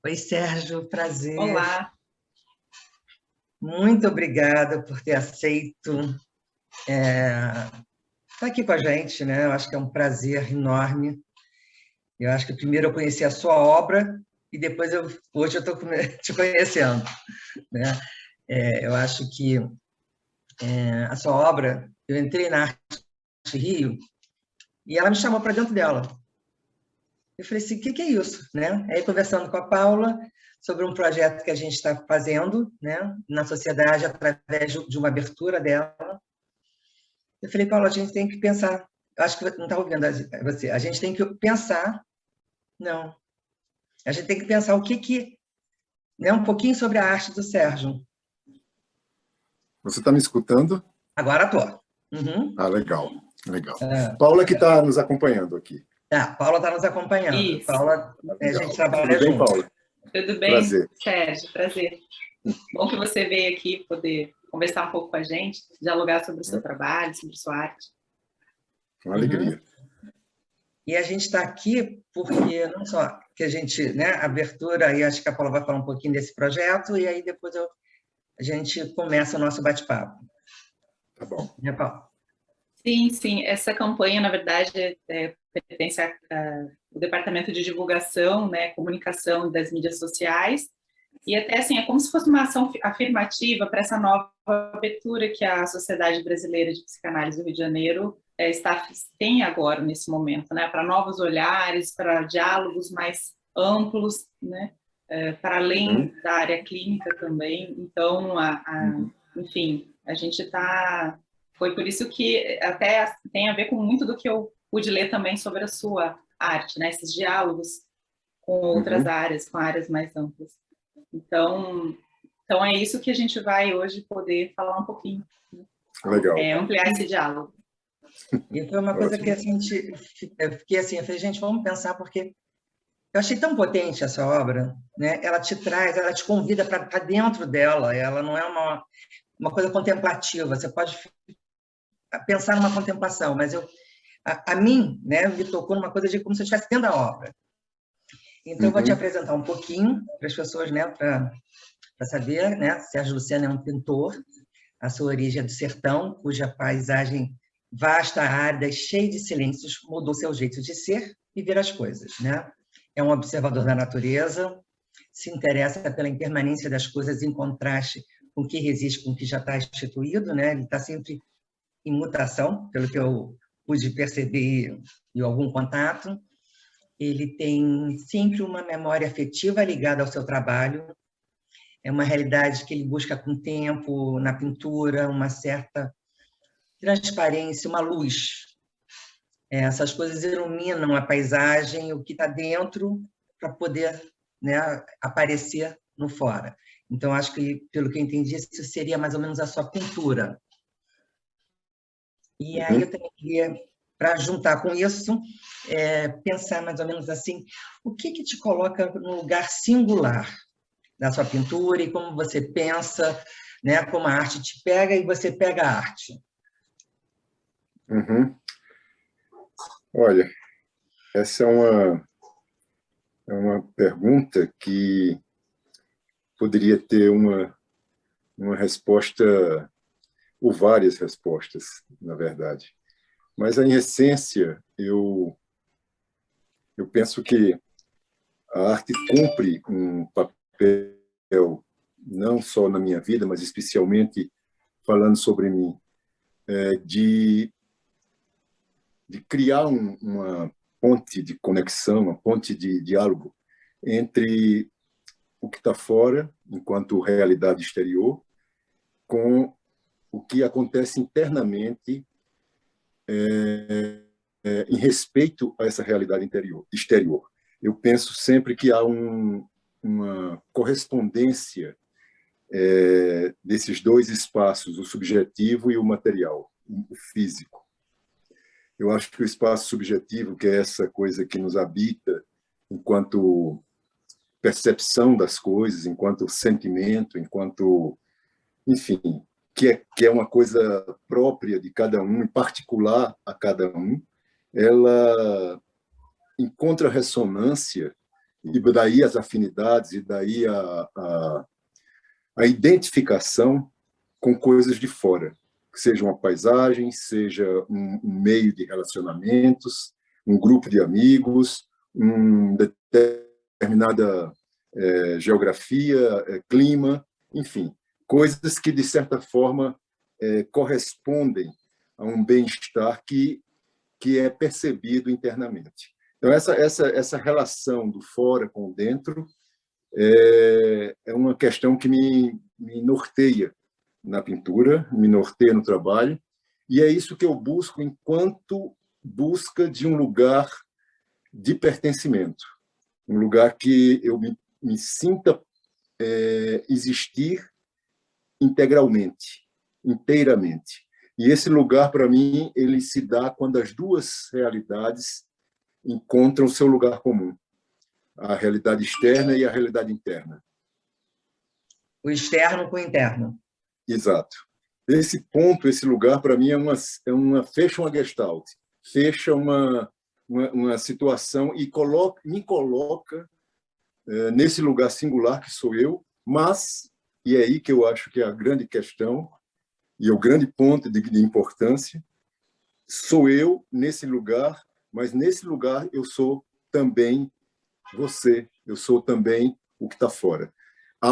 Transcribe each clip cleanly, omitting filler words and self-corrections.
Oi, Sérgio, prazer. Olá, Muito obrigada por ter aceito estar aqui com a gente, né? Eu acho que é um prazer enorme. Eu acho que primeiro eu conheci a sua obra e depois hoje eu estou te conhecendo, né? Eu acho que a sua obra, eu entrei na Arte Rio e ela me chamou para dentro dela. Eu falei assim, o que é isso, né? Aí conversando com a Paula sobre um projeto que a gente está fazendo, né, na sociedade através de uma abertura dela. Eu falei, Paula, a gente tem que pensar. Eu acho que não está ouvindo você. A gente tem que pensar. Não. A gente tem que pensar né, um pouquinho sobre a arte do Sérgio. Você está me escutando? Agora estou. Uhum. Ah, legal, legal. Paula que está nos acompanhando aqui. Paula está nos acompanhando. isso. Paula, a gente trabalha Tudo bem, junto. Paula? Tudo bem? Prazer. Sérgio, prazer. Bom que você veio aqui poder conversar um pouco com a gente, dialogar sobre o seu trabalho, sobre sua arte. Uma alegria. Uhum. E a gente está aqui porque não só que a gente, né, abertura, e acho que a Paula vai falar um pouquinho desse projeto, e aí depois a gente começa o nosso bate-papo. Tá bom. Né, Paula? Sim. Essa campanha, na verdade, pertence ao Departamento de Divulgação, né, Comunicação das Mídias Sociais, e até assim, é como se fosse uma ação afirmativa para essa nova abertura que a Sociedade Brasileira de Psicanálise do Rio de Janeiro tem agora, nesse momento, né, para novos olhares, para diálogos mais amplos, né, para além da área clínica também. Então, enfim, a gente está... Foi por isso que até tem a ver com muito do que eu pude ler também sobre a sua arte, né, esses diálogos com outras áreas, com áreas mais amplas. Então é isso que a gente vai hoje poder falar um pouquinho. Legal. Ampliar esse diálogo. E foi uma coisa que a gente... Eu fiquei assim, eu falei, gente, vamos pensar, porque eu achei tão potente essa obra, né? Ela te traz, ela te convida para estar dentro dela, ela não é uma coisa contemplativa, você pode pensar numa contemplação, mas a mim, né, me tocou numa coisa de como se eu estivesse dentro da obra. Então, eu vou te apresentar um pouquinho para as pessoas, né, para saber, né? Sérgio Luciano é um pintor, a sua origem é do sertão, cuja paisagem vasta, árida e cheia de silêncios mudou seu jeito de ser e ver as coisas, né? É um observador da natureza, se interessa pela impermanência das coisas em contraste com o que resiste com o que já está instituído, né? Ele está sempre em mutação, pelo que eu pude perceber em algum contato. Ele tem sempre uma memória afetiva ligada ao seu trabalho, é uma realidade que ele busca com o tempo, na pintura, uma certa transparência, uma luz. Essas coisas iluminam a paisagem, o que está dentro, para poder, né, aparecer no fora. Então, acho que, pelo que eu entendi, isso seria mais ou menos a sua pintura. E aí eu teria, para juntar com isso, pensar mais ou menos assim, o que te coloca num lugar singular da sua pintura e como você pensa, né, como a arte te pega e você pega a arte. Olha, essa é uma pergunta que poderia ter uma resposta, ou várias respostas, na verdade. Mas, em essência, eu penso que a arte cumpre um papel, não só na minha vida, mas especialmente falando sobre mim, de criar uma ponte de conexão, uma ponte de diálogo entre o que está fora, enquanto realidade exterior, com o que acontece internamente em respeito a essa realidade exterior. Eu penso sempre que há uma correspondência desses dois espaços, o subjetivo e o material, o físico. Eu acho que o espaço subjetivo, que é essa coisa que nos habita enquanto percepção das coisas, enquanto sentimento, enquanto, enfim, que é uma coisa própria de cada um, em particular a cada um, ela encontra ressonância e daí as afinidades, e daí a identificação com coisas de fora, seja uma paisagem, seja um meio de relacionamentos, um grupo de amigos, uma determinada geografia, clima, enfim, coisas que, de certa forma, correspondem a um bem-estar que é percebido internamente. Então, essa relação do fora com o dentro é uma questão que me norteia na pintura, me norteia no trabalho, e é isso que eu busco enquanto busca de um lugar de pertencimento, um lugar que eu me sinta existir integralmente, inteiramente. E esse lugar, para mim, ele se dá quando as duas realidades encontram o seu lugar comum, a realidade externa e a realidade interna. O externo com o interno. Exato. Esse ponto, esse lugar, para mim, fecha uma gestalt, fecha uma situação e me coloca nesse lugar singular que sou eu, mas, e é aí que eu acho que é a grande questão, e é o grande ponto de importância, sou eu nesse lugar, mas nesse lugar eu sou também você, eu sou também o que está fora. Há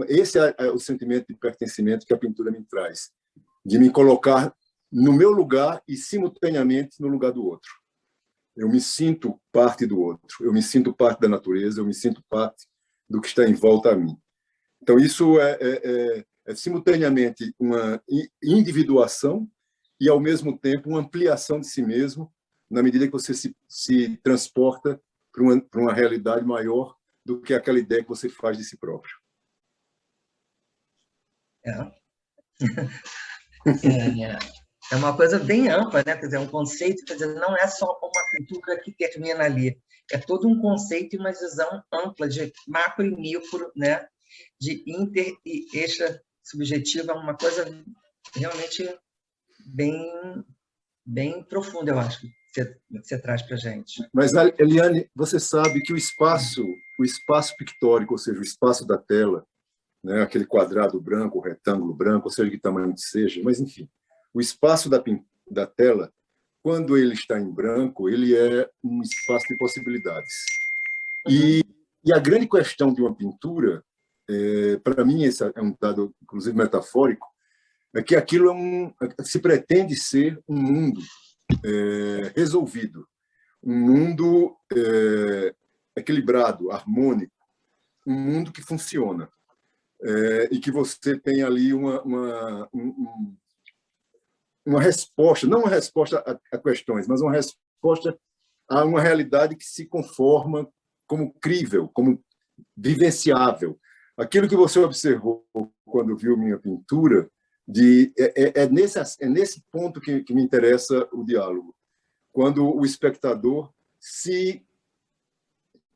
esse é o sentimento de pertencimento que a pintura me traz, de me colocar no meu lugar e simultaneamente no lugar do outro. Eu me sinto parte do outro, eu me sinto parte da natureza, eu me sinto parte do que está em volta a mim. Então, isso é simultaneamente uma individuação e, ao mesmo tempo, uma ampliação de si mesmo, na medida que você se transporta para uma realidade maior do que aquela ideia que você faz de si próprio. É uma coisa bem ampla, né? Quer dizer, um conceito, quer dizer, não é só uma pintura que termina ali, é todo um conceito e uma visão ampla de macro e micro, né? De inter e extra subjetiva, uma coisa realmente bem profunda, eu acho, que você traz para a gente. Mas, Eliane, você sabe que o espaço pictórico, ou seja, o espaço da tela, né, aquele quadrado branco, o retângulo branco, ou seja, de que tamanho que seja, mas, enfim, o espaço da tela, quando ele está em branco, ele é um espaço de possibilidades. E a grande questão de uma pintura, para mim, esse é um dado, inclusive, metafórico, é que aquilo se pretende ser um mundo resolvido, um mundo equilibrado, harmônico, um mundo que funciona. E que você tem ali uma resposta, não uma resposta a questões, mas uma resposta a uma realidade que se conforma como crível, como vivenciável. Aquilo que você observou quando viu minha pintura, nesse ponto que me interessa o diálogo. Quando o espectador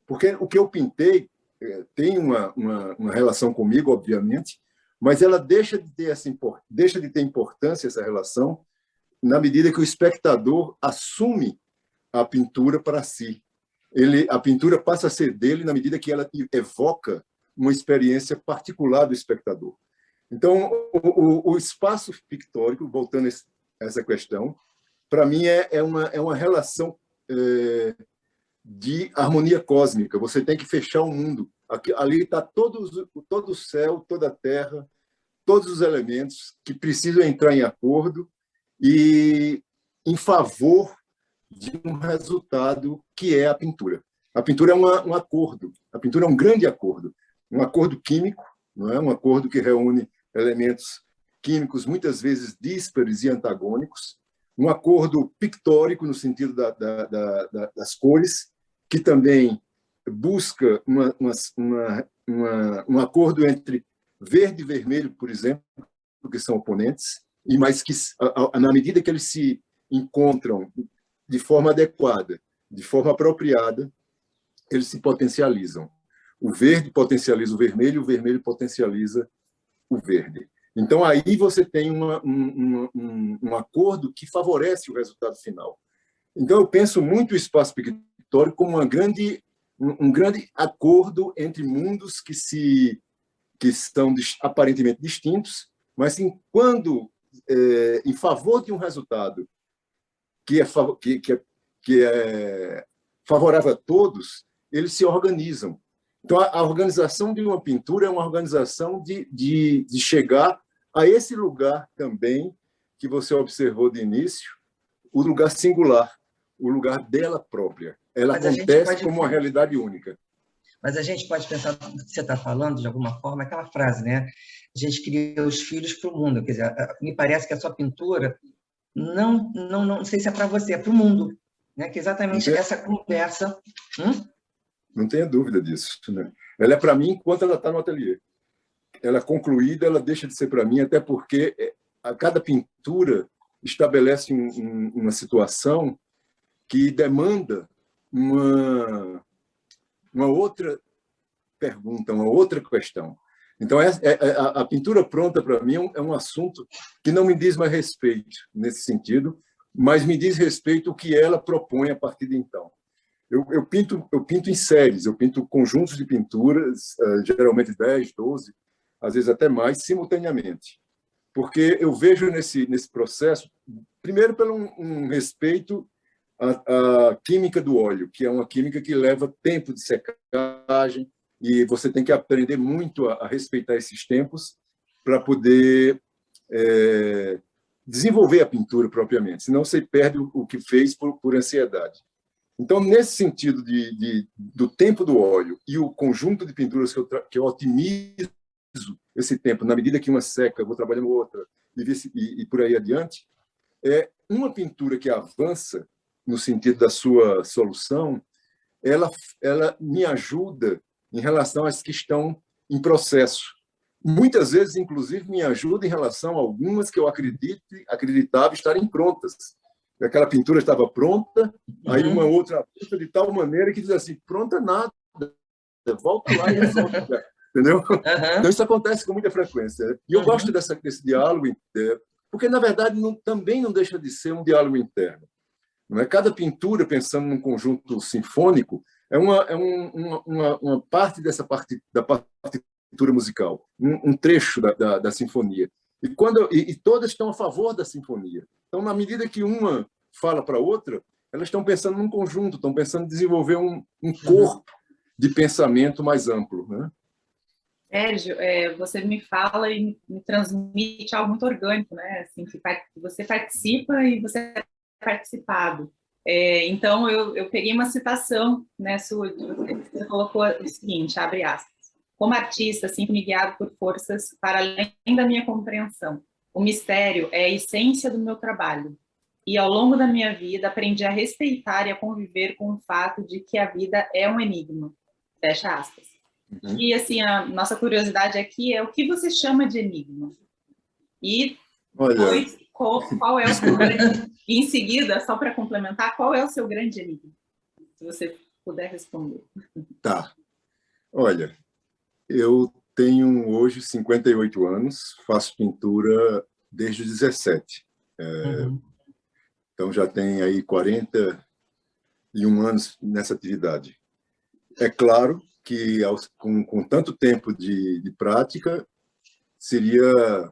porque o que eu pintei tem uma relação comigo, obviamente, mas ela deixa de ter importância, essa relação, na medida que o espectador assume a pintura para si. A pintura passa a ser dele na medida que ela evoca uma experiência particular do espectador. Então, o espaço pictórico, voltando a essa questão, para mim é uma relação de harmonia cósmica. Você tem que fechar o mundo. Ali está todo o céu, toda a terra, todos os elementos que precisam entrar em acordo e em favor de um resultado que é a pintura. A pintura é um acordo. A pintura é um grande acordo. Um acordo químico, não é? Um acordo que reúne elementos químicos muitas vezes díspares e antagônicos. Um acordo pictórico, no sentido das cores, que também busca um acordo entre verde e vermelho, por exemplo, que são oponentes, mas que, na medida que eles se encontram de forma adequada, de forma apropriada, eles se potencializam. O verde potencializa o vermelho potencializa o verde. Então, aí você tem um acordo que favorece o resultado final. Então, eu penso muito o espaço pictórico como uma grande um grande acordo entre mundos que estão aparentemente distintos, mas quando em favor de um resultado que é favorável a todos, eles se organizam. Então, a organização de uma pintura é uma organização de chegar a esse lugar também que você observou de início, o lugar singular, o lugar dela própria. Ela acontece como uma realidade única. Mas a gente pode pensar no que você está falando, de alguma forma, aquela frase, né? A gente cria os filhos para o mundo. Quer dizer, me parece que a sua pintura, não sei se é para você, é para o mundo. Né? Que exatamente essa conversa... Não tenha dúvida disso. Né? Ela é para mim enquanto ela está no ateliê. Ela é concluída, ela deixa de ser para mim, até porque a cada pintura estabelece uma situação que demanda uma outra pergunta, uma outra questão. Então, a pintura pronta, para mim, é um assunto que não me diz mais respeito nesse sentido, mas me diz respeito o que ela propõe a partir de então. Eu pinto em séries, eu pinto conjuntos de pinturas, geralmente 10, 12, às vezes até mais, simultaneamente. Porque eu vejo nesse processo, primeiro, pelo um respeito à química do óleo, que é uma química que leva tempo de secagem, e você tem que aprender muito a respeitar esses tempos para poder desenvolver a pintura propriamente, senão você perde o que fez por ansiedade. Então, nesse sentido do tempo do óleo e o conjunto de pinturas que eu otimizo esse tempo, na medida que uma seca, eu vou trabalhando outra, e por aí adiante, é uma pintura que avança no sentido da sua solução, ela me ajuda em relação às que estão em processo. Muitas vezes, inclusive, me ajuda em relação a algumas que eu acreditava estarem prontas. Aquela pintura estava pronta, aí uma outra de tal maneira que diz assim, pronta nada, volta lá e resolve. Entendeu? Então, isso acontece com muita frequência. E eu gosto desse diálogo interno, porque, na verdade, também não deixa de ser um diálogo interno. Não é? Cada pintura, pensando num conjunto sinfônico, é uma parte da partitura musical, um trecho da sinfonia. E todas estão a favor da sinfonia. Então, na medida que uma fala para a outra, elas estão pensando num conjunto, estão pensando em desenvolver um corpo de pensamento mais amplo. Né? Sérgio, você me fala e me transmite algo muito orgânico, né? Assim, que você participa e você é participado. Então, eu peguei uma citação, né, sua, você colocou o seguinte, abre aspas, como artista, sinto-me guiado por forças para além da minha compreensão. O mistério é a essência do meu trabalho. E, ao longo da minha vida, aprendi a respeitar e a conviver com o fato de que a vida é um enigma. Fecha aspas. E, assim, a nossa curiosidade aqui é o que você chama de enigma? E depois, qual é o seu grande... E, em seguida, só para complementar, qual é o seu grande enigma? Se você puder responder. Tá. Olha, eu tenho hoje 58 anos, faço pintura desde os 17. Então, já tem aí 41 anos nessa atividade. É claro que, com tanto tempo de prática, seria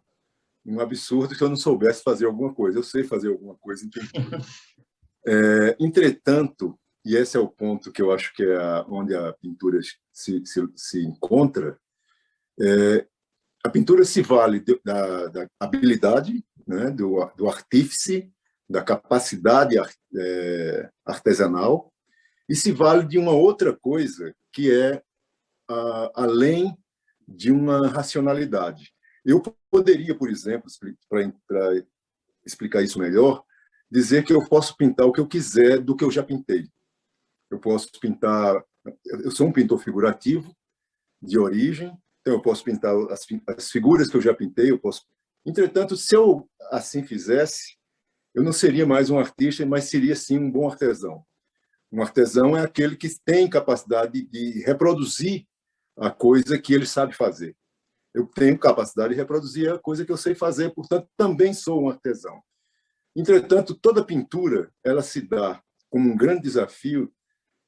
um absurdo se eu não soubesse fazer alguma coisa. Eu sei fazer alguma coisa em pintura. Entretanto, e esse é o ponto que eu acho que é onde a pintura se encontra, a pintura se vale da habilidade, né, do artífice, da capacidade artesanal, e se vale de uma outra coisa, que é além de uma racionalidade. Eu poderia, por exemplo, para explicar isso melhor, dizer que eu posso pintar o que eu quiser do que eu já pintei. Eu posso pintar... Eu sou um pintor figurativo, de origem, então eu posso pintar as figuras que eu já pintei, eu posso... Entretanto, se eu assim fizesse, eu não seria mais um artista, mas seria, sim, um bom artesão. Um artesão é aquele que tem capacidade de reproduzir a coisa que ele sabe fazer. Eu tenho capacidade de reproduzir a coisa que eu sei fazer, portanto, também sou um artesão. Entretanto, toda pintura ela se dá como um grande desafio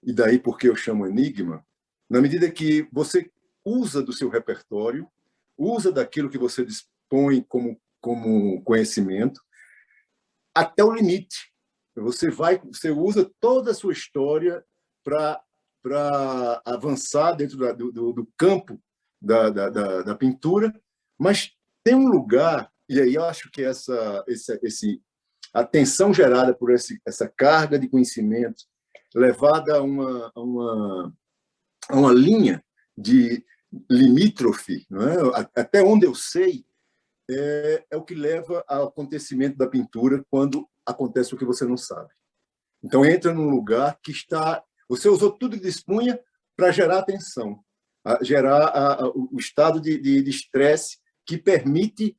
e daí porque eu chamo enigma, na medida que você usa do seu repertório, usa daquilo que você dispõe como conhecimento, até o limite. Você usa toda a sua história para avançar dentro do campo da pintura, mas tem um lugar, e aí eu acho que a tensão gerada por essa carga de conhecimento, levada a uma linha de limítrofe, não é? Até onde eu sei, é o que leva ao acontecimento da pintura quando acontece o que você não sabe. Então, entra num lugar que está... Você usou tudo que dispunha para gerar atenção, gerar o estado de estresse que permite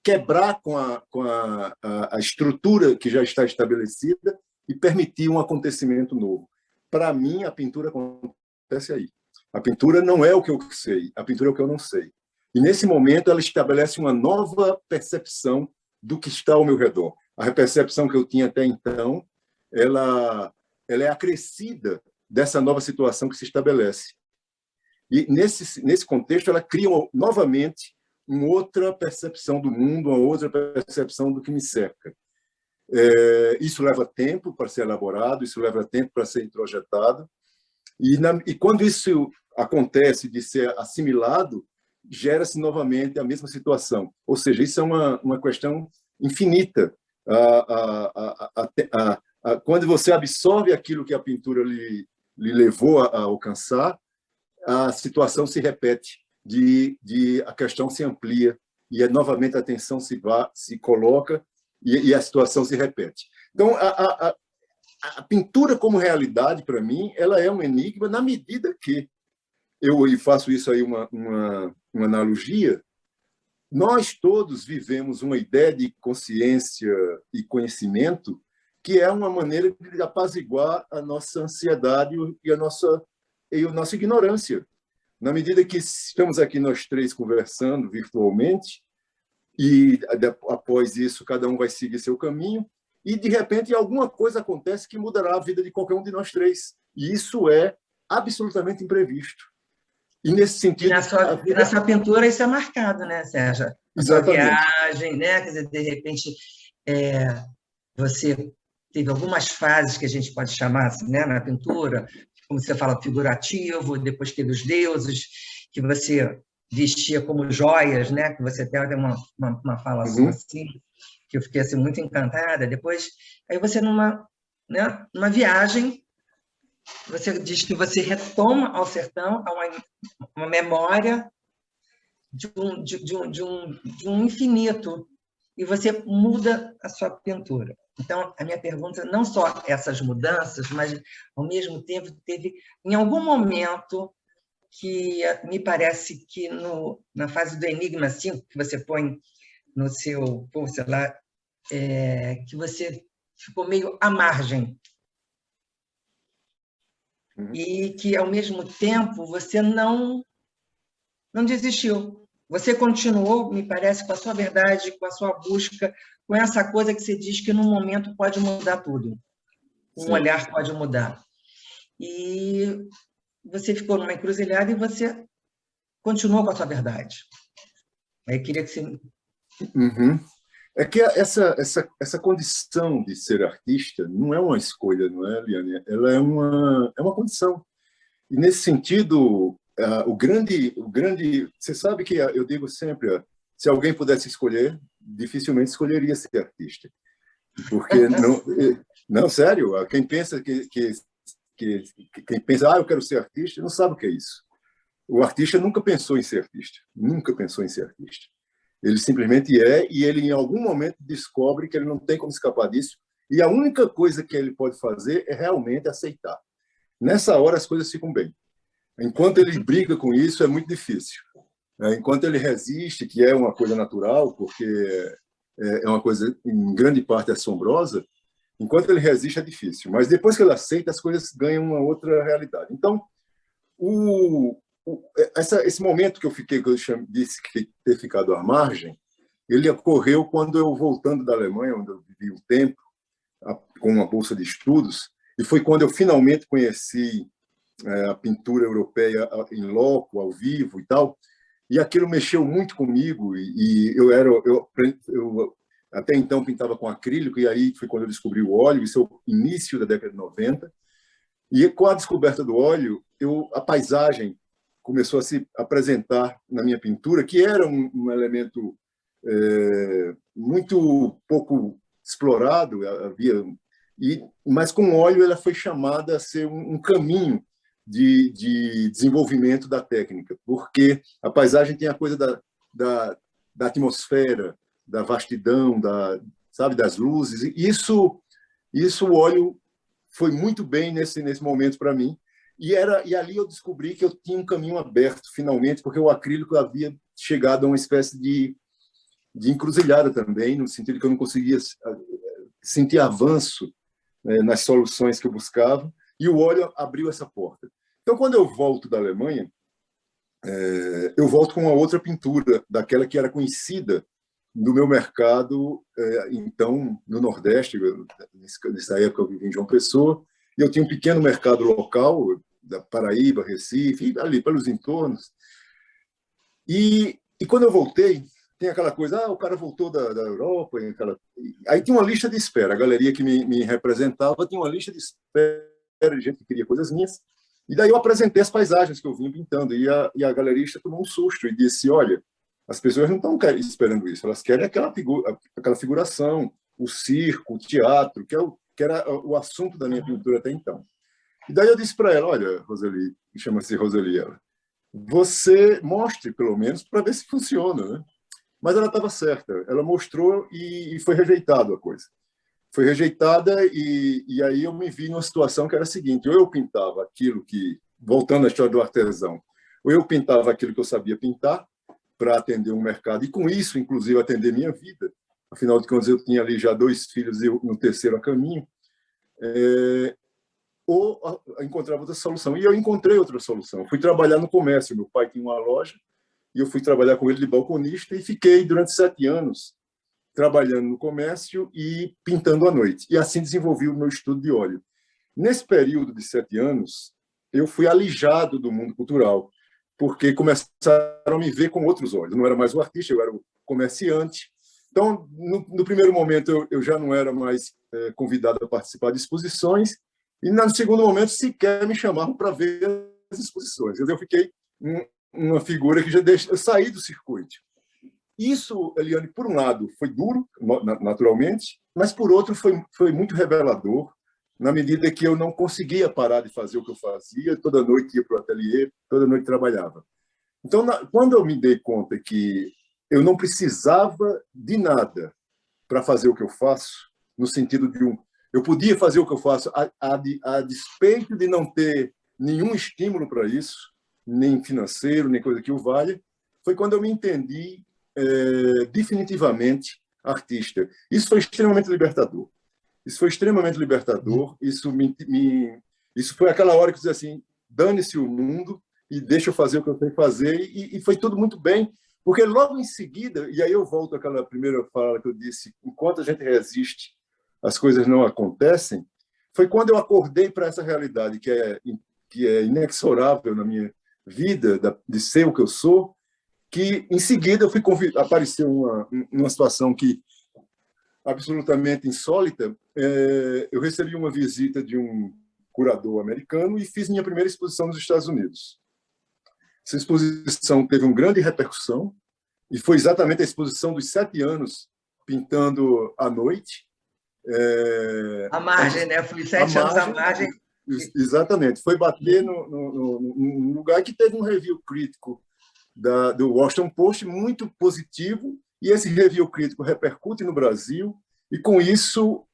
quebrar com a estrutura que já está estabelecida e permitir um acontecimento novo. Para mim, a pintura acontece aí. A pintura não é o que eu sei, a pintura é o que eu não sei. E, nesse momento, ela estabelece uma nova percepção do que está ao meu redor. A percepção que eu tinha até então, ela é acrescida dessa nova situação que se estabelece. E, nesse contexto, ela cria novamente uma outra percepção do mundo, uma outra percepção do que me cerca. Isso leva tempo para ser elaborado, isso leva tempo para ser introjetado. E quando isso acontece de ser assimilado, gera-se novamente a mesma situação. Ou seja, isso é uma questão infinita. Quando você absorve aquilo que a pintura lhe levou a alcançar, a situação se repete, a questão se amplia, e novamente a atenção se coloca e a situação se repete. Então, a pintura como realidade, para mim, ela é um enigma na medida que eu faço isso aí uma analogia. Nós todos vivemos uma ideia de consciência e conhecimento que é uma maneira de apaziguar a nossa ansiedade e a nossa ignorância. Na medida que estamos aqui nós três conversando virtualmente, e após isso cada um vai seguir seu caminho, e de repente alguma coisa acontece que mudará a vida de qualquer um de nós três. E isso é absolutamente imprevisto. E nesse sentido... Na sua pintura isso é marcado, né, Sérgio? A sua viagem, né? Quer dizer, de repente, você teve algumas fases que a gente pode chamar assim, né, na pintura, como você fala, figurativo, depois teve os deuses, que você vestia como joias, né? Que você até tem uma fala assim, que eu fiquei assim, muito encantada. Depois, aí você, numa viagem, você diz que você retoma ao sertão uma memória de um infinito, e você muda a sua pintura. Então, a minha pergunta, não só essas mudanças, mas, ao mesmo tempo, teve, em algum momento, que me parece que na fase do Enigma 5, que você põe no seu post lá, que você ficou meio à margem. E que, ao mesmo tempo, você não desistiu. Você continuou, me parece, com a sua verdade, com a sua busca, com essa coisa que você diz que, num momento, pode mudar tudo. Um olhar pode mudar. E você ficou numa encruzilhada e você continuou com a sua verdade. Aí queria que você... É que essa condição de ser artista não é uma escolha, não é, Liane? Ela é uma condição. E, nesse sentido, o grande... Você sabe que eu digo sempre, se alguém pudesse escolher, dificilmente escolheria ser artista. Porque, não, sério, quem pensa quem pensa, eu quero ser artista, não sabe o que é isso. O artista nunca pensou em ser artista. Nunca pensou em ser artista. Ele simplesmente e ele, em algum momento, descobre que ele não tem como escapar disso, e a única coisa que ele pode fazer é realmente aceitar. Nessa hora, as coisas ficam bem. Enquanto ele briga com isso, é muito difícil. Enquanto ele resiste, que é uma coisa natural, porque é uma coisa, em grande parte, assombrosa, enquanto ele resiste, é difícil. Mas depois que ele aceita, as coisas ganham uma outra realidade. Então, esse momento que eu disse que ter ficado à margem, ele ocorreu quando eu, voltando da Alemanha, onde eu vivi um tempo, com uma bolsa de estudos, E foi quando eu finalmente conheci a pintura europeia em loco, ao vivo e tal, e aquilo mexeu muito comigo, e eu até então pintava com acrílico, e aí foi quando eu descobri o óleo, isso é o início da década de 90, e com a descoberta do óleo, a paisagem começou a se apresentar na minha pintura, que era um elemento muito pouco explorado, mas com óleo ela foi chamada a ser um caminho de desenvolvimento da técnica, porque a paisagem tem a coisa da atmosfera, da vastidão, sabe, das luzes, e isso o óleo foi muito bem nesse momento para mim, e ali eu descobri que eu tinha um caminho aberto, finalmente, porque o acrílico havia chegado a uma espécie de encruzilhada também, no sentido que eu não conseguia sentir avanço, né, nas soluções que eu buscava, e o óleo abriu essa porta. Então, quando eu volto da Alemanha, eu volto com uma outra pintura, daquela que era conhecida no meu mercado, então, no Nordeste. Nessa época eu vivi em João Pessoa, e eu tinha um pequeno mercado local, da Paraíba, Recife, ali pelos entornos. E quando eu voltei, tem aquela coisa, o cara voltou da Europa, aí tinha uma lista de espera. A galeria que me representava tinha uma lista de espera de gente que queria coisas minhas. E daí eu apresentei as paisagens que eu vinha pintando, e a galerista tomou um susto e disse: olha, as pessoas não estão esperando isso, elas querem aquela figuração, o circo, o teatro, que era o assunto da minha pintura até então. E daí eu disse para ela: olha, Roseli, chama-se Roseli, você mostre, pelo menos, para ver se funciona, né? Mas ela estava certa, ela mostrou e foi rejeitado a coisa. Foi rejeitada, e aí eu me vi numa situação que era a seguinte: ou eu pintava aquilo voltando à história do artesão, ou eu pintava aquilo que eu sabia pintar para atender um mercado, e com isso, inclusive, atender minha vida. Afinal de contas, eu tinha ali já 2 filhos e no terceiro a caminho, ou encontrava outra solução. E eu encontrei outra solução. Fui trabalhar no comércio. Meu pai tinha uma loja, e eu fui trabalhar com ele de balconista, e fiquei durante 7 anos trabalhando no comércio e pintando à noite. E assim desenvolvi o meu estudo de óleo. Nesse período de 7 anos, eu fui alijado do mundo cultural, porque começaram a me ver com outros olhos. Eu não era mais o artista, eu era o comerciante. Então, no primeiro momento, eu já não era mais convidado a participar de exposições, e no segundo momento, sequer me chamavam para ver as exposições. Eu fiquei uma figura que eu saí do circuito. Isso, Eliane, por um lado, foi duro, naturalmente, mas, por outro, foi muito revelador, na medida que eu não conseguia parar de fazer o que eu fazia. Toda noite ia para o ateliê, toda noite trabalhava. Então, quando eu me dei conta que eu não precisava de nada para fazer o que eu faço, no sentido de eu podia fazer o que eu faço a despeito de não ter nenhum estímulo para isso, nem financeiro, nem coisa que o valha, foi quando eu me entendi definitivamente artista. Isso foi extremamente libertador. Isso foi aquela hora que eu disse assim: dane-se o mundo e deixa eu fazer o que eu tenho que fazer, e foi tudo muito bem, porque logo em seguida, e aí eu volto àquela primeira fala que eu disse, enquanto a gente resiste, as coisas não acontecem. Foi quando eu acordei para essa realidade que é inexorável na minha vida, de ser o que eu sou, que em seguida eu fui convidado. Apareceu uma situação que absolutamente insólita. Eu recebi uma visita de um curador americano e fiz minha primeira exposição nos Estados Unidos. Essa exposição teve uma grande repercussão, e foi exatamente a exposição dos 7 anos pintando à noite. A margem, né? Fui 7 anos à margem. Exatamente. Foi bater num lugar que teve um review crítico do Washington Post muito positivo, e esse review crítico repercute no Brasil, e com isso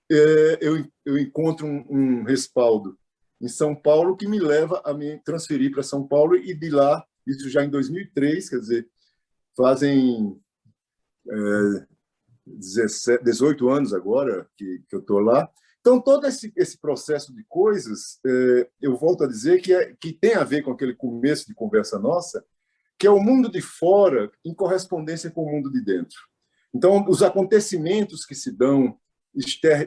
eu encontro um respaldo em São Paulo que me leva a me transferir para São Paulo, e de lá, isso já em 2003, quer dizer, fazem 18 anos agora que eu estou lá. Então, todo esse processo de coisas, eu volto a dizer que tem a ver com aquele começo de conversa nossa, que é o mundo de fora em correspondência com o mundo de dentro. Então, os acontecimentos que se dão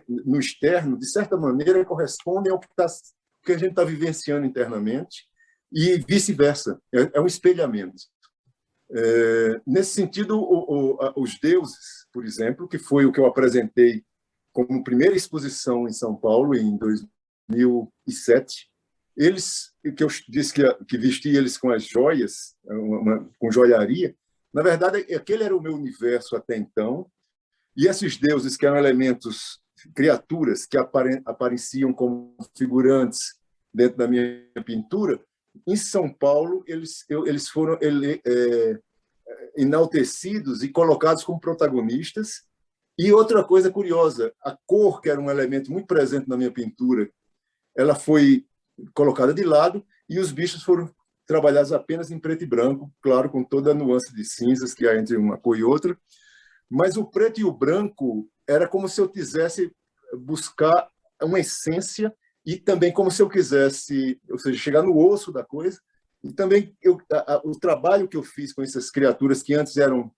no externo, de certa maneira, correspondem ao que a gente está vivenciando internamente, e vice-versa. É um espelhamento. Nesse sentido, os deuses, por exemplo, que foi o que eu apresentei como primeira exposição em São Paulo, em 2007, eles, que eu disse que vesti eles com as joias, com joiaria, na verdade, aquele era o meu universo até então, e esses deuses, que eram elementos, criaturas que apareciam como figurantes dentro da minha pintura, em São Paulo, eles foram enaltecidos e colocados como protagonistas. E outra coisa curiosa, a cor, que era um elemento muito presente na minha pintura, ela foi colocada de lado e os bichos foram trabalhados apenas em preto e branco, claro, com toda a nuance de cinzas que há entre uma cor e outra. Mas o preto e o branco era como se eu quisesse buscar uma essência e também como se eu quisesse, ou seja, chegar no osso da coisa. E também o trabalho que eu fiz com essas criaturas que antes eram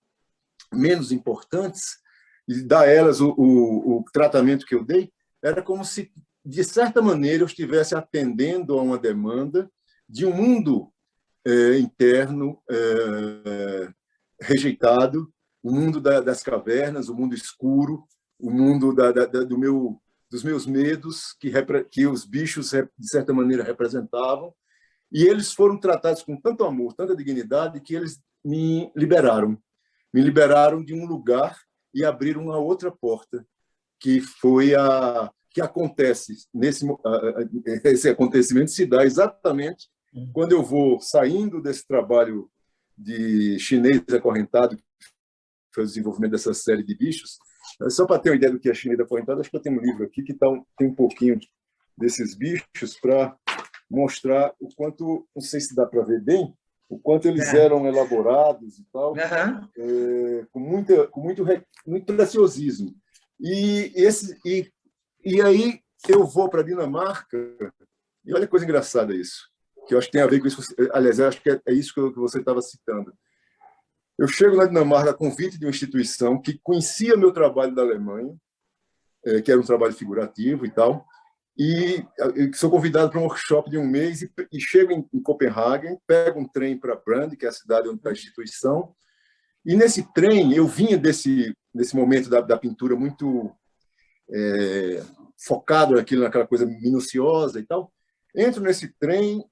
menos importantes, e dar a elas o tratamento que eu dei, era como se, de certa maneira, eu estivesse atendendo a uma demanda de um mundo interno rejeitado, o mundo das cavernas, o mundo escuro, o mundo dos meus medos que os bichos, de certa maneira, representavam. E eles foram tratados com tanto amor, tanta dignidade, que eles me liberaram de um lugar e abriram uma outra porta, que foi que acontece esse acontecimento se dá exatamente quando eu vou saindo desse trabalho de chinês acorrentado, que foi o desenvolvimento dessa série de bichos. Só para ter uma ideia do que é chinês acorrentado, acho que eu tenho um livro aqui que tem um pouquinho desses bichos para mostrar o quanto, não sei se dá para ver bem, o quanto eles eram elaborados e tal, com muito preciosismo. E aí eu vou para a Dinamarca, e olha que coisa engraçada isso, que eu acho que tem a ver com isso. Aliás, eu acho que é isso que você estava citando. Eu chego na Dinamarca a convite de uma instituição que conhecia meu trabalho da Alemanha, que era um trabalho figurativo e tal, e sou convidado para um workshop de um mês e chego em Copenhague, pego um trem para Brande, que é a cidade onde está a instituição, e nesse trem eu vinha desse momento da pintura muito focado naquela coisa minuciosa e tal, entro nesse trem,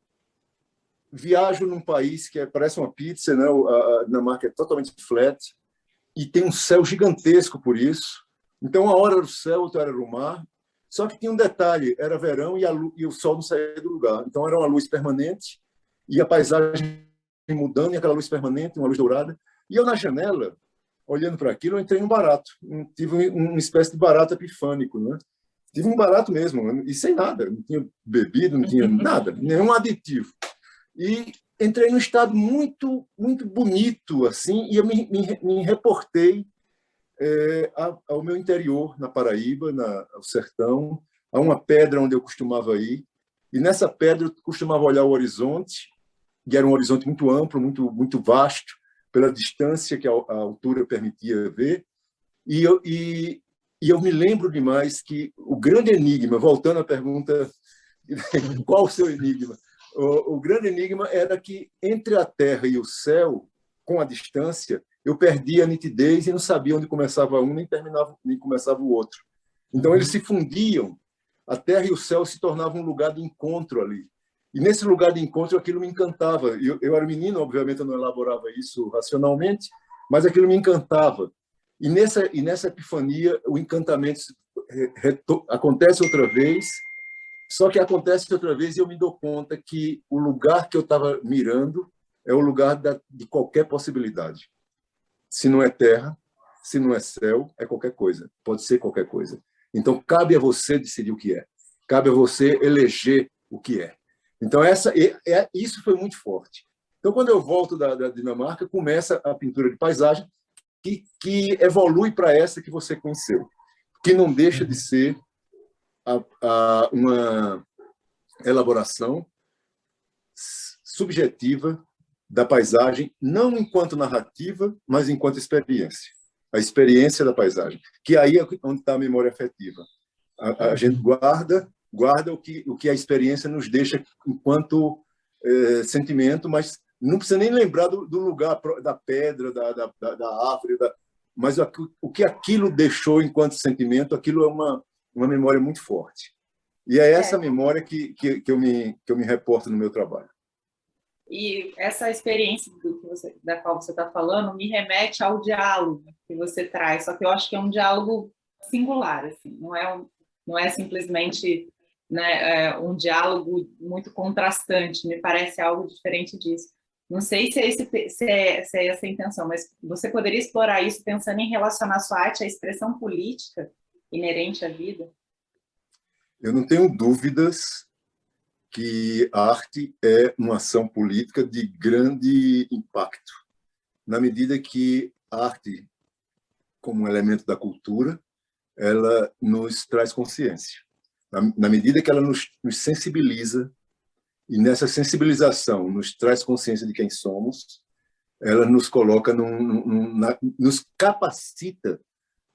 viajo num país que parece uma pizza, né? A Dinamarca é totalmente flat e tem um céu gigantesco por isso. Então, uma hora era o céu, outra era o mar. Só que tinha um detalhe, era verão e o sol não saía do lugar. Então, era uma luz permanente e a paisagem mudando e aquela luz permanente, uma luz dourada. E eu, na janela, olhando para aquilo, eu entrei em um barato. Tive uma espécie de barato epifânico, né? Tive um barato mesmo, e sem nada. Não tinha bebido, não tinha nada, nenhum aditivo. E entrei num estado muito, muito bonito, assim, e eu me reportei ao meu interior, na Paraíba, ao sertão, a uma pedra onde eu costumava ir. E nessa pedra eu costumava olhar o horizonte, que era um horizonte muito amplo, muito, muito vasto, pela distância que a altura permitia ver. E eu me lembro demais que o grande enigma, voltando à pergunta, qual o seu enigma? O grande enigma era que entre a Terra e o céu, com a distância, eu perdia a nitidez e não sabia onde começava um nem começava o outro. Então eles se fundiam, a Terra e o céu se tornavam um lugar de encontro ali. E nesse lugar de encontro aquilo me encantava. Eu era menino, obviamente eu não elaborava isso racionalmente, mas aquilo me encantava. E nessa epifania o encantamento acontece outra vez. Só que acontece outra vez e eu me dou conta que o lugar que eu estava mirando é o lugar de qualquer possibilidade. Se não é terra, se não é céu, é qualquer coisa. Pode ser qualquer coisa. Então, cabe a você decidir o que é. Cabe a você eleger o que é. Então, isso foi muito forte. Então, quando eu volto da Dinamarca, começa a pintura de paisagem que evolui para essa que você conheceu, que não deixa de ser uma elaboração subjetiva da paisagem, não enquanto narrativa, mas enquanto experiência. a experiência da paisagem, que aí é onde está a memória afetiva. A gente guarda o que a experiência nos deixa enquanto sentimento, mas não precisa nem lembrar do lugar, da pedra, da árvore, mas o que aquilo deixou enquanto sentimento, aquilo é uma memória muito forte. E é essa memória que eu me reporto no meu trabalho. E essa experiência da qual você está falando me remete ao diálogo que você traz, só que eu acho que é um diálogo singular, assim, não é simplesmente, né, um diálogo muito contrastante, me parece algo diferente disso. Não sei se é essa a intenção, mas você poderia explorar isso pensando em relacionar sua arte à expressão política inerente à vida? Eu não tenho dúvidas que a arte é uma ação política de grande impacto, na medida que a arte, como um elemento da cultura, ela nos traz consciência. Na medida que ela nos sensibiliza, e nessa sensibilização nos traz consciência de quem somos, ela nos coloca, nos capacita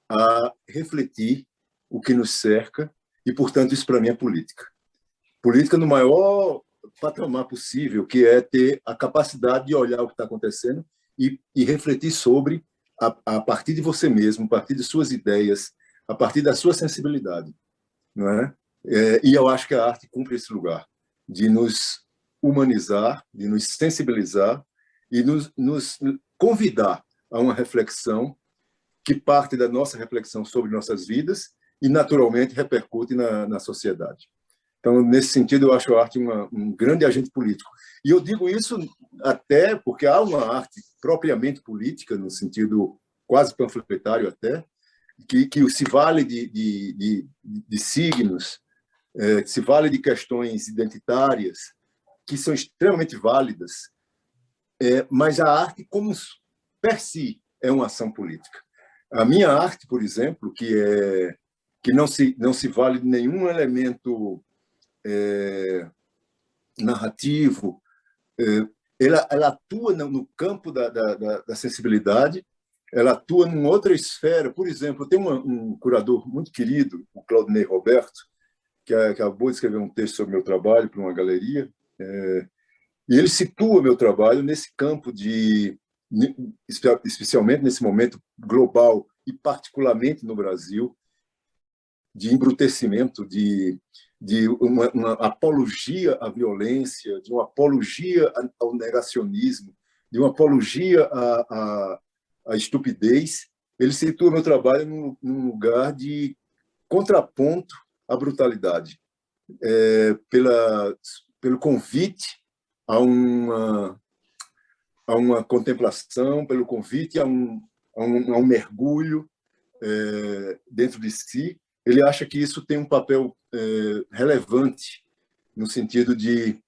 a refletir o que nos cerca, e, portanto, isso para mim é política. Política no maior patamar possível, que é ter a capacidade de olhar o que está acontecendo e refletir sobre, a partir de você mesmo, a partir de suas ideias, a partir da sua sensibilidade. Não é? E eu acho que a arte cumpre esse lugar, de nos humanizar, de nos sensibilizar e nos convidar a uma reflexão que parte da nossa reflexão sobre nossas vidas e, naturalmente, repercute na sociedade. Então, nesse sentido, eu acho a arte um grande agente político. E eu digo isso até porque há uma arte propriamente política, no sentido quase panfletário até, que se vale de signos, se vale de questões identitárias, que são extremamente válidas, mas a arte, como per si, é uma ação política. A minha arte, por exemplo, que não se vale de nenhum elemento narrativo, ela atua no campo da sensibilidade, ela atua em outra esfera. Por exemplo, tem um curador muito querido, o Claudinei Roberto, que acabou de escrever um texto sobre meu trabalho para uma galeria, e ele situa meu trabalho nesse campo especialmente nesse momento global e particularmente no Brasil, de embrutecimento, de uma apologia à violência, de uma apologia ao negacionismo, de uma apologia à estupidez. Ele situa meu trabalho num lugar de contraponto à brutalidade, pelo convite a uma contemplação, pelo convite a um mergulho dentro de si. Ele acha que isso tem um papel relevante no sentido de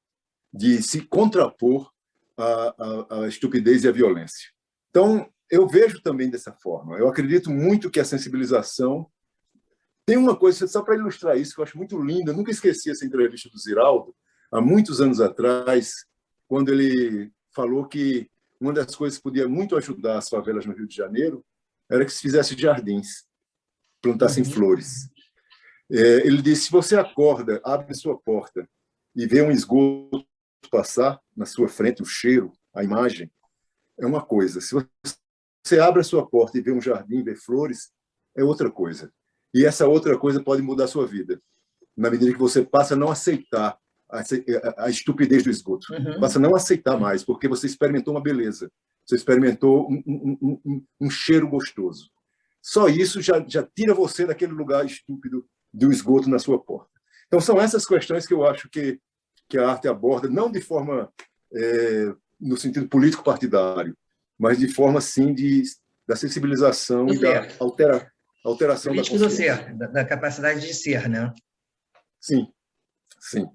se contrapor à estupidez e à violência. Então, eu vejo também dessa forma. Eu acredito muito que a sensibilização... Tem uma coisa, só para ilustrar isso, que eu acho muito linda. Eu nunca esqueci essa entrevista do Ziraldo, há muitos anos atrás, quando ele falou que uma das coisas que podia muito ajudar as favelas no Rio de Janeiro era que se fizesse jardins, plantassem flores. Ele disse, se você acorda, abre sua porta e vê um esgoto passar na sua frente, o cheiro, a imagem, é uma coisa. Se você abre a sua porta e vê um jardim, vê flores, é outra coisa. E essa outra coisa pode mudar a sua vida, na medida que você passa a não aceitar a estupidez do esgoto. Passa a não aceitar mais, porque você experimentou uma beleza, você experimentou um cheiro gostoso. Só isso já tira você daquele lugar estúpido do esgoto na sua porta. Então, são essas questões que eu acho que a arte aborda, não de forma no sentido político-partidário, mas de forma, sim, da sensibilização e da alteração da consciência. Do ser, da capacidade de ser, né? Sim, sim.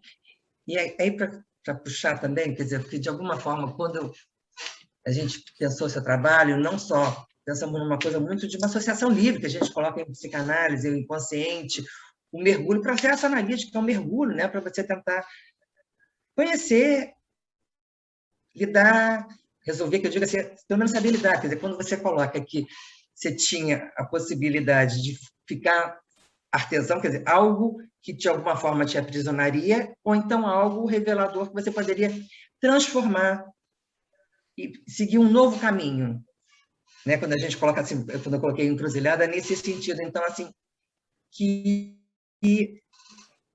E aí, para puxar também, quer dizer, porque, de alguma forma, quando a gente pensou seu trabalho, não só pensamos numa coisa muito de uma associação livre, que a gente coloca em psicanálise, o inconsciente, o mergulho, o processo analítico, que é um mergulho, né, para você tentar conhecer, lidar, resolver, que eu digo assim, pelo menos saber lidar. Quer dizer, quando você coloca aqui você tinha a possibilidade de ficar artesão, quer dizer, algo que de alguma forma te aprisionaria, ou então algo revelador que você poderia transformar e seguir um novo caminho, né? Quando a gente coloca assim, quando eu coloquei encruzilhada, nesse sentido. Então, assim, que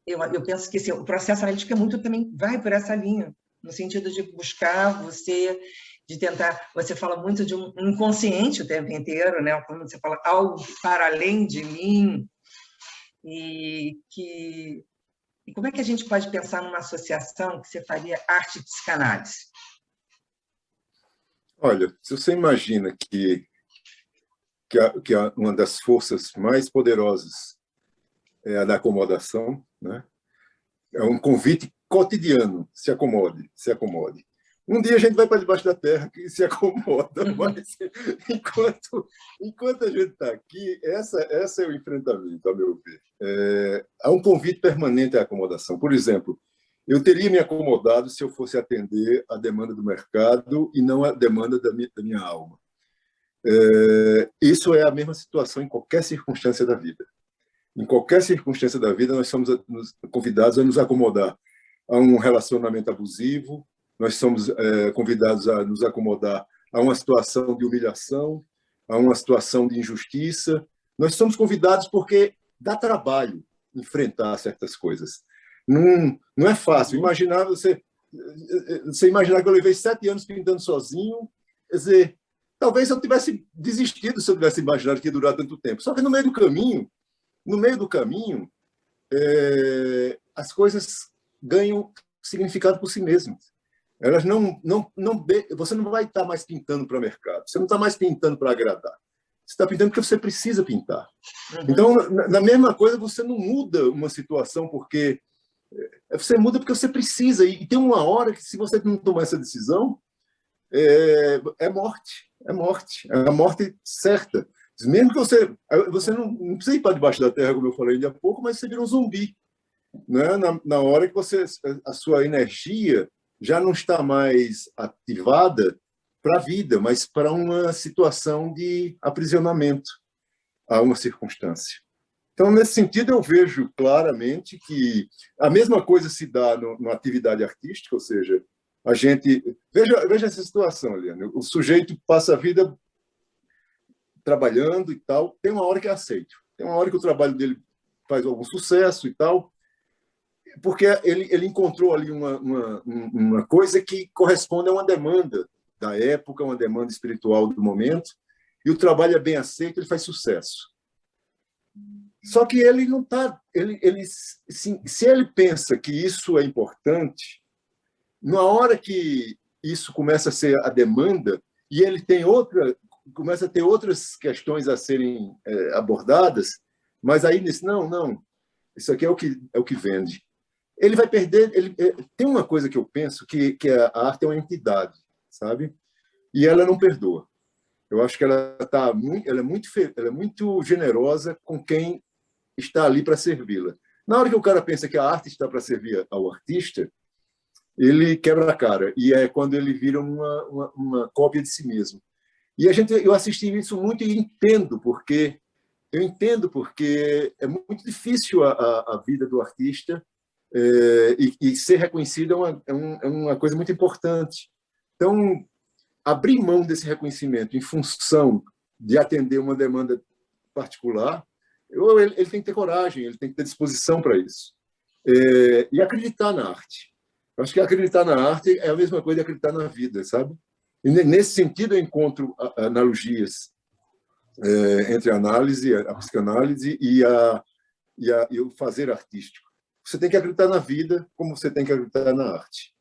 eu penso que assim, o processo analítico é muito também vai por essa linha, no sentido de buscar você, de tentar. Você fala muito de um inconsciente o tempo inteiro, né? Quando você fala algo para além de mim, e como é que a gente pode pensar numa associação que você faria arte e psicanálise? Olha, se você imagina que uma das forças mais poderosas é a da acomodação, né? É um convite cotidiano, se acomode, se acomode. Um dia a gente vai para debaixo da terra e se acomoda, mas enquanto a gente está aqui, essa é o enfrentamento, ao meu ver. Há um convite permanente à acomodação. Por exemplo, eu teria me acomodado se eu fosse atender a demanda do mercado e não a demanda da minha alma. Isso é a mesma situação em qualquer circunstância da vida. Em qualquer circunstância da vida, nós somos convidados a nos acomodar a um relacionamento abusivo, nós somos convidados a nos acomodar a uma situação de humilhação, a uma situação de injustiça. Nós somos convidados porque dá trabalho enfrentar certas coisas. Não é fácil. Imaginar você imaginar que eu levei 7 anos pintando sozinho, quer dizer, talvez eu tivesse desistido se eu tivesse imaginado que ia durar tanto tempo. Só que no meio do caminho, as coisas ganham significado por si mesmas. Elas você não vai estar mais pintando para o mercado, você não está mais pintando para agradar. Você está pintando porque você precisa pintar. Então, na mesma coisa, você não muda uma situação porque você muda porque você precisa. E tem uma hora que, se você não tomar essa decisão, é morte. É morte. É a morte certa. Mesmo que você não precisa ir para debaixo da terra, como eu falei há pouco, mas você vira um zumbi. Né? Na hora que a sua energia já não está mais ativada para a vida, mas para uma situação de aprisionamento a uma circunstância. Então, nesse sentido, eu vejo claramente que a mesma coisa se dá na atividade artística, ou seja, a gente... Veja essa situação, Eliane. O sujeito passa a vida trabalhando e tal, tem uma hora que é aceito. Tem uma hora que o trabalho dele faz algum sucesso e tal, porque ele encontrou ali uma coisa que corresponde a uma demanda da época, uma demanda espiritual do momento, e o trabalho é bem aceito, ele faz sucesso. Só que ele não está... se ele pensa que isso é importante, na hora que isso começa a ser a demanda, e ele começa a ter outras questões a serem abordadas, mas aí diz, não, isso aqui é o que vende. Ele vai perder... tem uma coisa que eu penso, que a arte é uma entidade, sabe? E ela não perdoa. Eu acho que ela é muito generosa com quem está ali para servi-la. Na hora que o cara pensa que a arte está para servir ao artista, ele quebra a cara. E é quando ele vira uma cópia de si mesmo. E eu assisti isso muito e entendo porque é muito difícil a vida do artista, e ser reconhecido é uma coisa muito importante. Então, abrir mão desse reconhecimento em função de atender uma demanda particular, ele tem que ter coragem, ele tem que ter disposição para isso. E acreditar na arte. Eu acho que acreditar na arte é a mesma coisa de acreditar na vida, sabe? E nesse sentido eu encontro analogias entre a análise, a psicanálise e o fazer artístico. Você tem que acreditar na vida como você tem que acreditar na arte.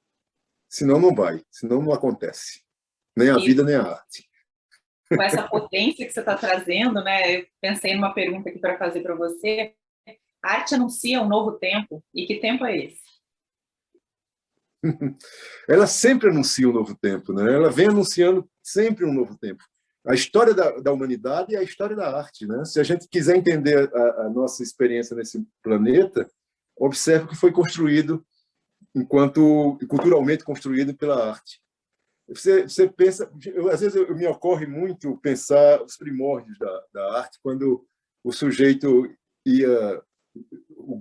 Senão não vai, senão não acontece. Nem a vida, nem a arte. Com essa potência que você está trazendo, né? Eu pensei numa pergunta aqui para fazer para você. A arte anuncia um novo tempo. E que tempo é esse? Ela sempre anuncia um novo tempo, né? Ela vem anunciando sempre um novo tempo. A história da humanidade é a história da arte, né? Se a gente quiser entender a nossa experiência nesse planeta, observe que foi construído culturalmente construído pela arte. Você pensa, às vezes me ocorre muito pensar os primórdios da arte, quando o sujeito ia,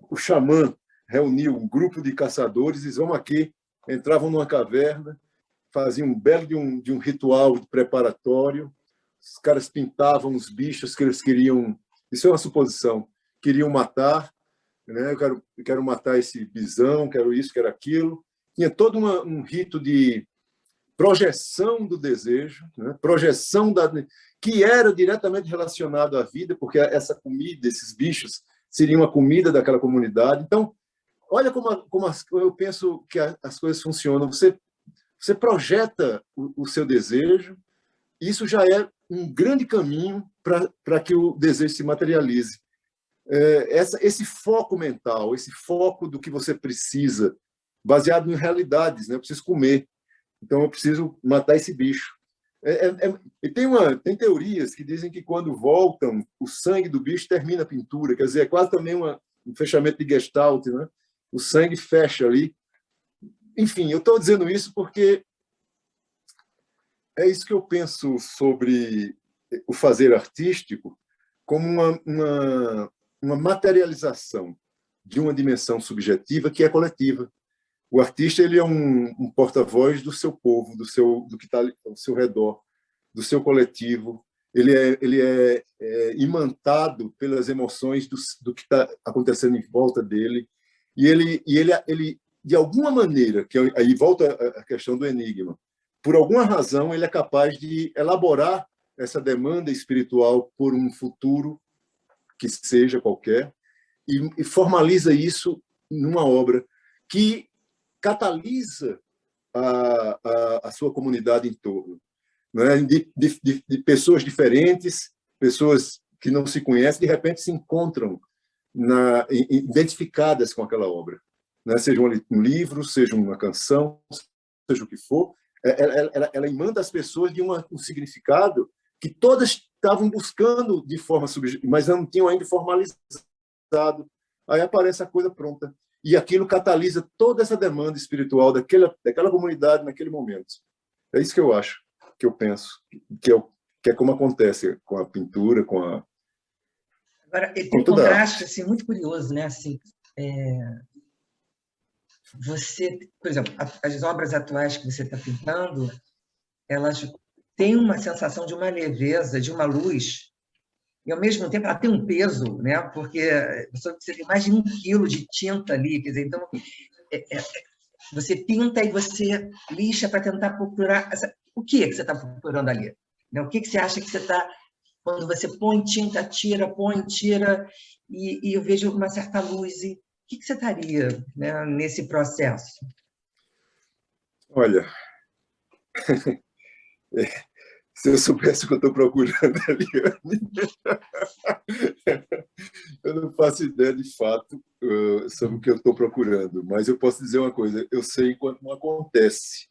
o xamã reuniu um grupo de caçadores e vamos aqui, entravam numa caverna, faziam um belo de um ritual preparatório, os caras pintavam os bichos que eles queriam, isso é uma suposição, queriam matar, né? Eu quero matar esse bisão, quero isso, quero aquilo. Tinha todo um rito de projeção do desejo, né? Projeção que era diretamente relacionado à vida, porque essa comida, esses bichos, seriam a comida daquela comunidade. Então, olha como eu penso que as coisas funcionam. Você projeta o seu desejo, isso já é um grande caminho para que o desejo se materialize. Esse foco mental, esse foco do que você precisa, baseado em realidades, né? Eu preciso comer, então eu preciso matar esse bicho. E tem teorias que dizem que quando voltam, o sangue do bicho termina a pintura, quer dizer, é quase também um fechamento de Gestalt, né? O sangue fecha ali. Enfim, eu estou dizendo isso porque é isso que eu penso sobre o fazer artístico como uma materialização de uma dimensão subjetiva que é coletiva. O artista ele é um porta-voz do seu povo, do que está ao seu redor, do seu coletivo. Ele é imantado pelas emoções do que está acontecendo em volta dele. E ele de alguma maneira, que aí volta a questão do enigma, por alguma razão ele é capaz de elaborar essa demanda espiritual por um futuro que seja qualquer e formaliza isso numa obra que catalisa a sua comunidade em torno, né? De pessoas diferentes, pessoas que não se conhecem, de repente se encontram identificadas com aquela obra, né? Seja um livro, seja uma canção, seja o que for, ela imanta as pessoas de um significado que todas estavam buscando de forma subjetiva, mas não tinham ainda formalizado. Aí aparece a coisa pronta. E aquilo catalisa toda essa demanda espiritual daquela comunidade naquele momento. É isso que eu acho, que eu penso, que é como acontece com a pintura, com a... Agora, tem um contraste assim, muito curioso, né? Assim, você, por exemplo, as obras atuais que você está pintando, elas têm uma sensação de uma leveza, de uma luz, e ao mesmo tempo ela tem um peso, né? Porque você tem mais de 1 quilo de tinta ali, quer dizer, então você pinta e você lixa para tentar procurar o que é que você está procurando ali, né? O que você acha que você está, quando você põe tinta, tira, põe, tira, e eu vejo uma certa luz. E o que você estaria, né, nesse processo? Olha, se eu soubesse o que eu estou procurando ali, eu não faço ideia de fato sobre o que eu estou procurando, mas eu posso dizer uma coisa, eu sei enquanto não acontece.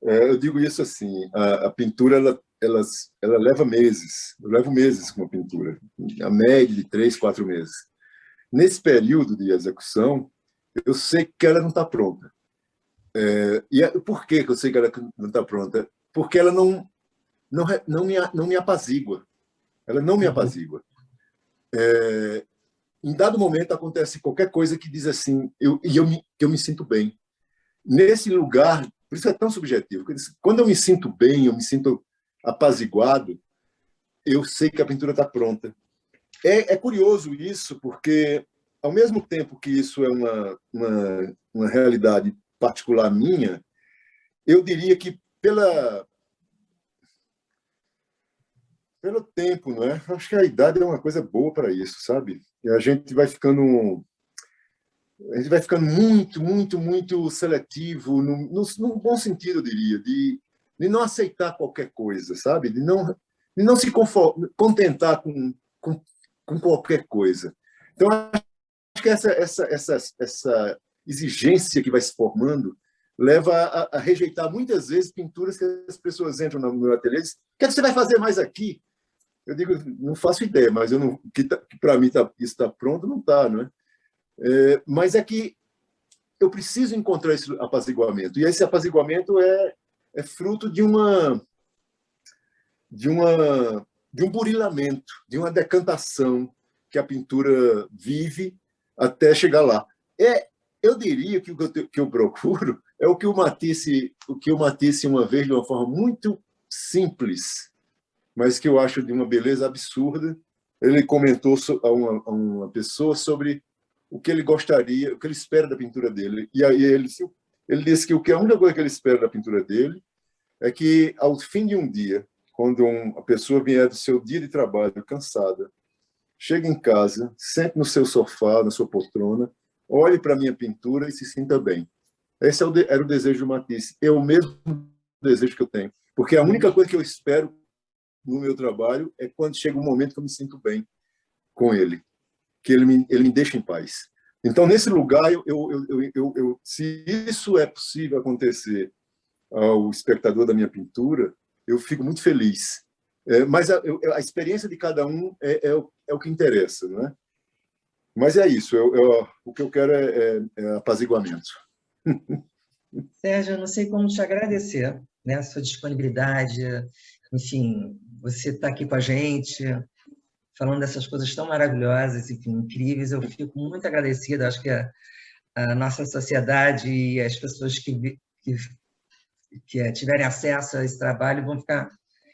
Eu digo isso assim, a pintura ela leva meses, eu levo meses com a pintura, a média de 3, 4 meses. Nesse período de execução, eu sei que ela não está pronta. Por que eu sei que ela não está pronta? Porque ela não me apazigua. Ela não me apazigua. Em dado momento acontece qualquer coisa que diz assim, eu me sinto bem. Nesse lugar, por isso é tão subjetivo. Quando eu me sinto bem, eu me sinto apaziguado, eu sei que a pintura está pronta. É curioso isso, porque ao mesmo tempo que isso é uma realidade particular minha, eu diria que pelo tempo, não é? Acho que a idade é uma coisa boa para isso, sabe? E a gente vai ficando muito, muito, muito seletivo, no bom sentido, eu diria, de não aceitar qualquer coisa, sabe? De não se contentar com qualquer coisa. Então, acho que essa exigência que vai se formando leva a rejeitar muitas vezes pinturas que as pessoas entram no meu ateliê e dizem: o que você vai fazer mais aqui? Eu digo, não faço ideia, mas que para mim isso está pronto, não está, não é? Mas é que eu preciso encontrar esse apaziguamento. E esse apaziguamento é é fruto de um burilamento, de uma decantação que a pintura vive até chegar lá. Eu diria que o que eu procuro é o que o Matisse uma vez, de uma forma muito simples, mas que eu acho de uma beleza absurda. Ele comentou a uma pessoa sobre o que ele gostaria, o que ele espera da pintura dele. E aí ele disse que a única coisa que ele espera da pintura dele é que, ao fim de um dia, quando a pessoa vier do seu dia de trabalho cansada, chegue em casa, sente no seu sofá, na sua poltrona, olhe para a minha pintura e se sinta bem. Esse era o desejo do Matisse. É o mesmo desejo que eu tenho. Porque a única coisa que eu espero no meu trabalho é quando chega um momento que eu me sinto bem com ele, que ele me deixa em paz. Então, nesse lugar, se isso é possível acontecer ao espectador da minha pintura, eu fico muito feliz. Mas a experiência de cada um é o que interessa, não é? Mas é isso, o que eu quero é apaziguamento. Sérgio, eu não sei como te agradecer, né? A sua disponibilidade, enfim, você está aqui com a gente, falando dessas coisas tão maravilhosas, enfim, incríveis. Eu fico muito agradecida. Acho que a nossa sociedade e as pessoas que tiverem acesso a esse trabalho vão ficar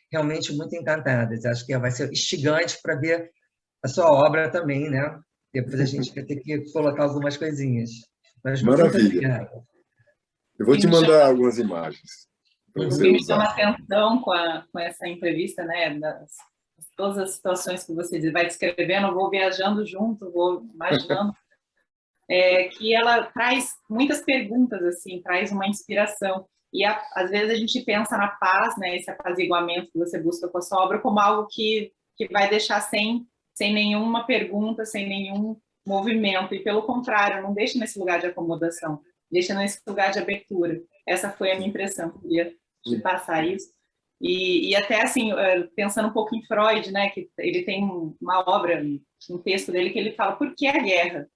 realmente muito encantadas. Acho que vai ser instigante para ver a sua obra também, né? Depois a gente vai ter que colocar algumas coisinhas. Mas Maravilha. muito obrigada. Eu vou te mandar algumas imagens para O você que me usar. chama atenção com essa entrevista, né, todas as situações que você vai descrevendo, eu vou viajando junto, vou imaginando, que ela traz muitas perguntas, assim, traz uma inspiração. E às vezes a gente pensa na paz, né, esse apaziguamento que você busca com a sua obra, como algo que vai deixar sem nenhuma pergunta, sem nenhum movimento. E pelo contrário, não deixa nesse lugar de acomodação, deixa nesse lugar de abertura. Essa foi a minha impressão, queria te passar isso. E até assim, pensando um pouco em Freud, né, que ele tem uma obra, um texto dele que ele fala por que a guerra?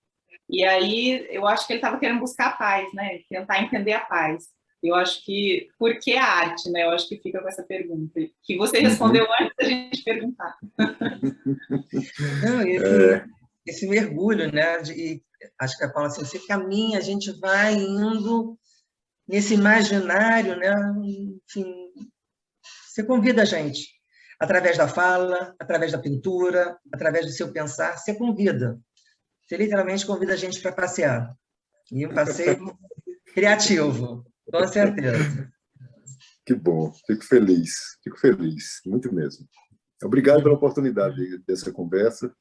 E aí eu acho que ele estava querendo buscar a paz, né, tentar entender a paz. Eu acho que por que a arte, né? Eu acho que fica com essa pergunta que você respondeu antes da gente perguntar. Não, esse mergulho, né? Acho que a Paula assim, você caminha, a gente vai indo nesse imaginário, né? Enfim, você convida a gente através da fala, através da pintura, através do seu pensar, você convida. Você literalmente convida a gente para passear. E um passeio criativo, com certeza. Que bom, fico feliz, muito mesmo. Obrigado pela oportunidade dessa conversa.